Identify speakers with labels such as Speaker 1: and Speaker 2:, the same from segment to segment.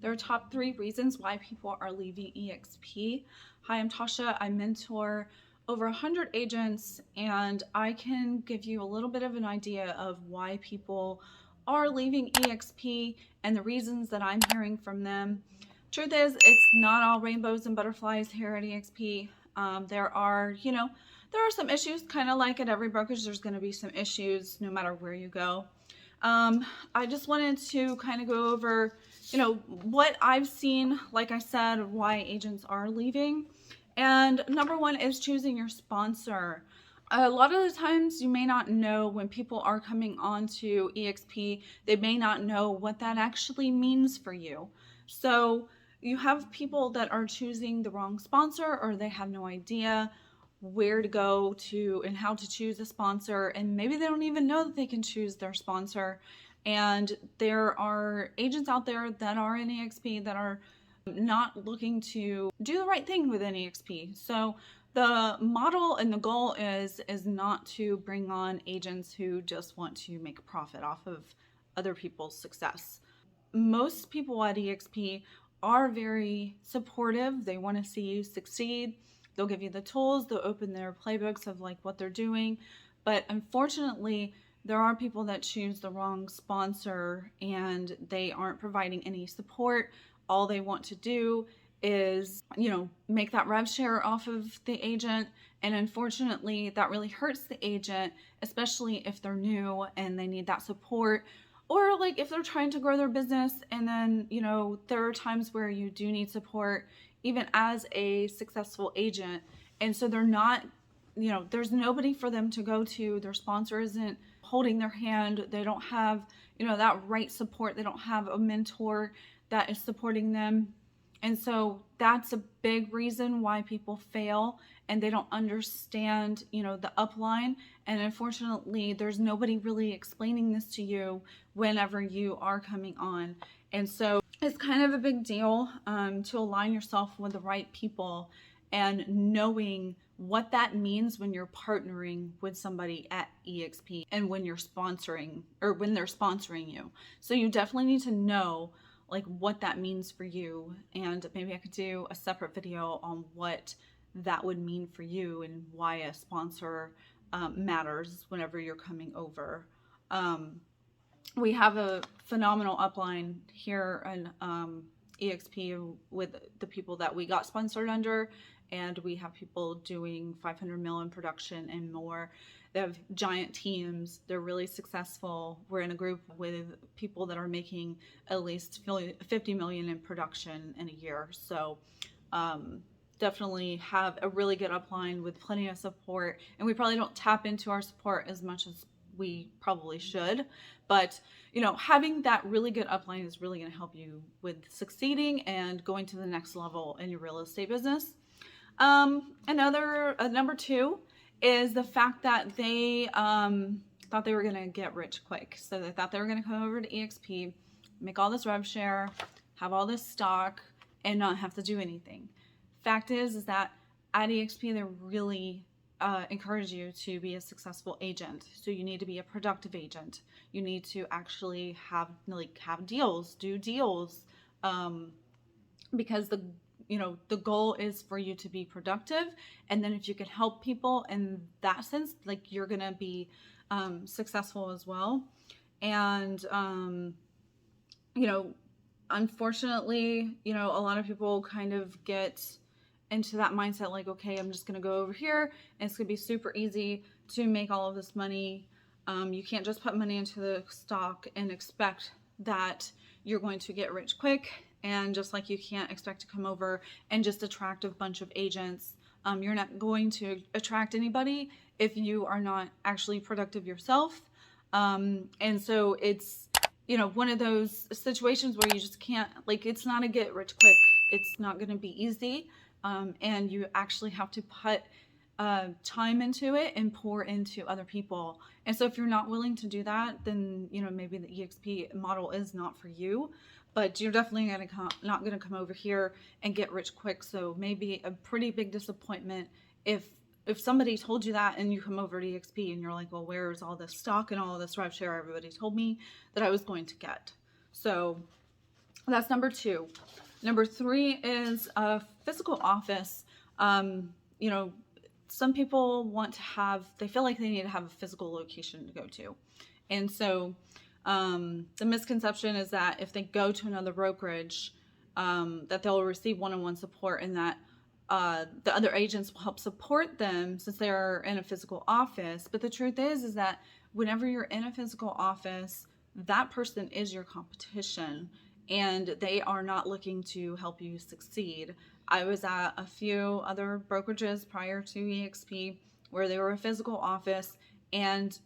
Speaker 1: There are top 3 reasons why people are leaving eXp. Hi, I'm Tasha. I mentor over 100 agents, and I can give you a little bit of an idea of why people are leaving eXp and the reasons that I'm hearing from them. Truth is, it's not all rainbows and butterflies here at eXp. There are some issues, kind of like at every brokerage. There's going to be some issues no matter where you go. I just wanted to kind of go over, what I've seen, like I said, why agents are leaving. And number 1 is choosing your sponsor. A lot of the times you may not know when people are coming on to eXp, they may not know what that actually means for you. So you have people that are choosing the wrong sponsor, or they have no idea where to go to and how to choose a sponsor, and maybe they don't even know that they can choose their sponsor. And there are agents out there that are in eXp that are not looking to do the right thing within eXp. So the model and the goal is not to bring on agents who just want to make a profit off of other people's success. Most people at eXp are very supportive. They want to see you succeed. They'll give you the tools, they'll open their playbooks of like what they're doing. But unfortunately, there are people that choose the wrong sponsor and they aren't providing any support. All they want to do is, make that rev share off of the agent. And unfortunately, that really hurts the agent, especially if they're new and they need that support. Or like if they're trying to grow their business, and then, there are times where you do need support even as a successful agent. And so they're not, there's nobody for them to go to. Their sponsor isn't holding their hand. They don't have, that right support. They don't have a mentor that is supporting them. And so that's a big reason why people fail, and they don't understand, the upline. And unfortunately, there's nobody really explaining this to you whenever you are coming on. And so it's kind of a big deal to align yourself with the right people and knowing what that means when you're partnering with somebody at eXp and when you're sponsoring, or when they're sponsoring you. So you definitely need to know like what that means for you, and maybe I could do a separate video on what that would mean for you and why a sponsor matters whenever you're coming over. We have a phenomenal upline here in eXp with the people that we got sponsored under, and we have people doing 500 mil in production and more. They have giant teams. They're really successful. We're in a group with people that are making at least 50 million in production in a year. So definitely have a really good upline with plenty of support. And we probably don't tap into our support as much as we probably should. But, having that really good upline is really going to help you with succeeding and going to the next level in your real estate business. Number 2 is the fact that they thought they were going to get rich quick. So they thought they were going to come over to eXp, make all this rev share, have all this stock, and not have to do anything. Fact is that at eXp, they really encourage you to be a successful agent. So you need to be a productive agent. You need to actually have deals, do deals, because the goal is for you to be productive. And then if you can help people in that sense, like you're going to be successful as well. And, unfortunately, a lot of people kind of get into that mindset like, okay, I'm just going to go over here and it's going to be super easy to make all of this money. You can't just put money into the stock and expect that you're going to get rich quick. And just like you can't expect to come over and just attract a bunch of agents, you're not going to attract anybody if you are not actually productive yourself. And so it's, one of those situations where you just can't, it's not a get rich quick. It's not going to be easy. And you actually have to put time into it and pour into other people. And so if you're not willing to do that, then, maybe the eXp model is not for you. But you're definitely not going to come over here and get rich quick. So maybe a pretty big disappointment if somebody told you that and you come over to eXp and you're like, well, where's all this stock and all this rev share everybody told me that I was going to get? So That's number 2. Number 3 is a physical office. You know, some people they feel like they need to have a physical location to go to. And so the misconception is that if they go to another brokerage, that they'll receive one-on-one support, and that the other agents will help support them since they're in a physical office. But the truth is that whenever you're in a physical office, that person is your competition, and they are not looking to help you succeed. I was at a few other brokerages prior to eXp where they were a physical office, and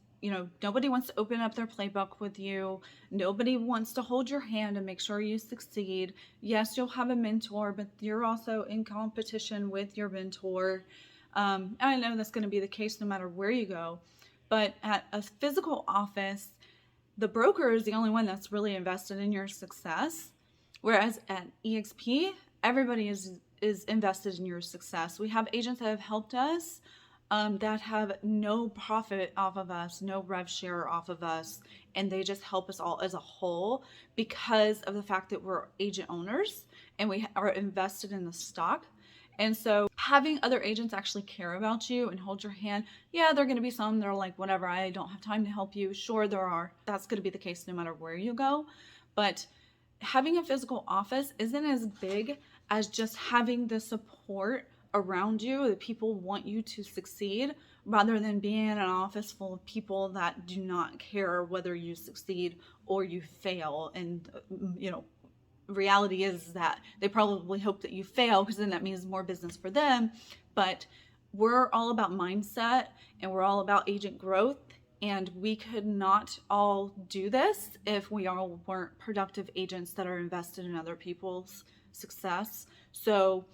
Speaker 1: nobody wants to open up their playbook with you. Nobody wants to hold your hand and make sure you succeed. Yes, you'll have a mentor, but you're also in competition with your mentor. I know that's going to be the case no matter where you go. But at a physical office, the broker is the only one that's really invested in your success. Whereas at eXp, everybody is invested in your success. We have agents that have helped us that have no profit off of us, no rev share off of us, and they just help us all as a whole because of the fact that we're agent owners and we are invested in the stock. And so having other agents actually care about you and hold your hand, yeah, there are going to be some that are like, whatever, I don't have time to help you. Sure, there are. That's going to be the case no matter where you go. But having a physical office isn't as big as just having the support around you that people want you to succeed, rather than being in an office full of people that do not care whether you succeed or you fail. And reality is that they probably hope that you fail, because then that means more business for them. But we're all about mindset, and we're all about agent growth, and we could not all do this if we all weren't productive agents that are invested in other people's success. So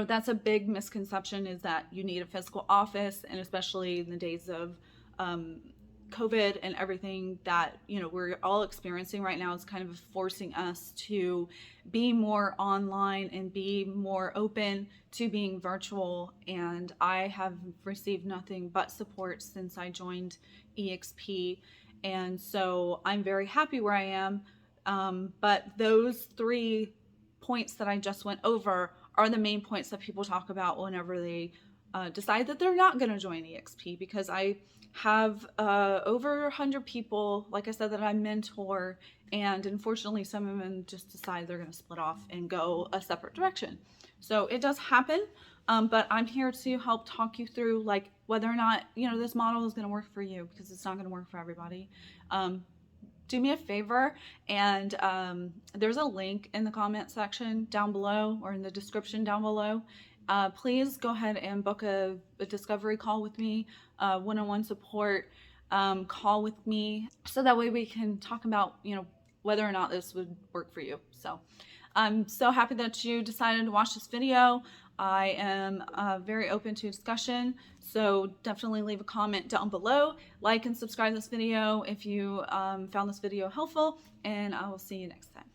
Speaker 1: that's a big misconception, is that you need a physical office, and especially in the days of COVID and everything that we're all experiencing right now is kind of forcing us to be more online and be more open to being virtual. And I have received nothing but support since I joined eXp, and so I'm very happy where I am. But those 3 points that I just went over are the main points that people talk about whenever they decide that they're not going to join eXp, because I have over 100 people, like I said, that I mentor, and unfortunately some of them just decide they're going to split off and go a separate direction. So it does happen, but I'm here to help talk you through like whether or not this model is going to work for you, because it's not going to work for everybody. Do me a favor, and there's a link in the comment section down below, or in the description down below. Please go ahead and book a discovery call with me, one-on-one support call with me, so that way we can talk about whether or not this would work for you. So I'm so happy that you decided to watch this video. I am very open to discussion, so definitely leave a comment down below. Like and subscribe this video if you found this video helpful, and I will see you next time.